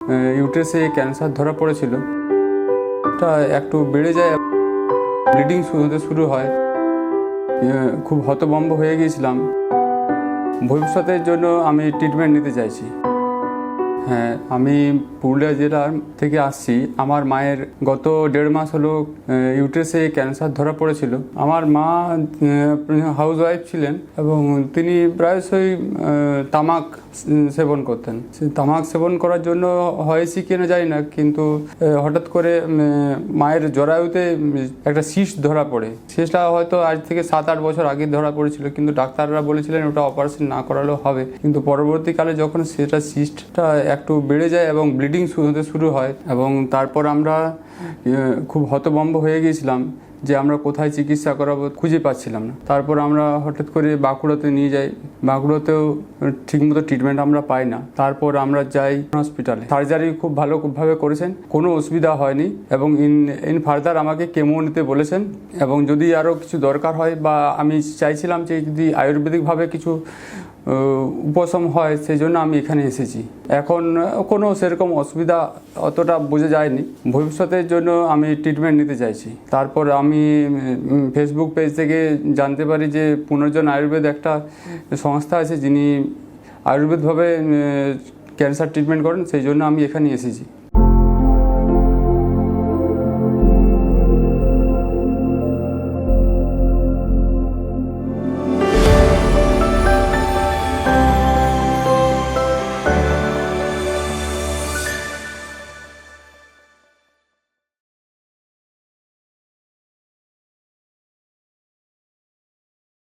ইউটেরাসে cancer ধরা পড়েছিল। এটা একটু বেড়ে যায়, ব্লিডিং হতে শুরু হয়। খুব হতভম্ব হয়ে গিয়েছিলাম। ভবিষ্যতের জন্য আমি ট্রিটমেন্ট নিতে চাইছি। হ্যাঁ, আমি পুরুলিয়া জেলার থেকে আসছি। আমার মায়ের গত 1.5 মাস হলো ইউটেরাসে ক্যান্সার ধরা পড়েছিল। আমার মা হাউস ওয়াইফ ছিলেন এবং তিনি প্রায়শই তামাক সেবন করতেন। তামাক সেবন করার জন্য হয়েছে কিনা জানি না, কিন্তু হঠাৎ করে মায়ের জরায়ুতে একটা সিস্ট ধরা পড়ে। সিস্টটা হয়তো আজ থেকে 7-8 বছর আগে ধরা পড়েছিল, কিন্তু ডাক্তাররা বলেছিলেন ওটা অপারেশন না করালেও হবে। কিন্তু পরবর্তীকালে যখন সেটা সিস্টটা একটু বেড়ে যায় এবং ব্লিডিং হতে শুরু হয়, এবং তারপর আমরা খুব হতভম্ব হয়ে গিয়েছিলাম যে আমরা কোথায় চিকিৎসা করাবো খুঁজে পাচ্ছিলাম না। তারপর আমরা হঠাৎ করে বাঁকুড়াতে নিয়ে যাই। বাঁকুড়াতেও ঠিকমতো ট্রিটমেন্ট আমরা পাই না। তারপর আমরা যাই হসপিটালে। সার্জারি খুব ভালোভাবে করেছেন, কোনো অসুবিধা হয়নি, এবং ইন ফার্দার আমাকে কেমো নিতে বলেছেন। এবং যদি আরও কিছু দরকার হয় বা আমি চাইছিলাম যে যদি আয়ুর্বেদিকভাবে কিছু উপশম হয়, সেই জন্য আমি এখানে এসেছি। এখন কোনো সেরকম অসুবিধা অতটা বোঝা যায়নি। ভবিষ্যতের জন্য আমি ট্রিটমেন্ট নিতে চাইছি। তারপর আমি ফেসবুক পেজ থেকে জানতে পারি যে পুনর্জন আয়ুর্বেদ একটা সংস্থা আছে যিনি আয়ুর্বেদভাবে ক্যান্সার ট্রিটমেন্ট করেন, সেই জন্য আমি এখানে এসেছি।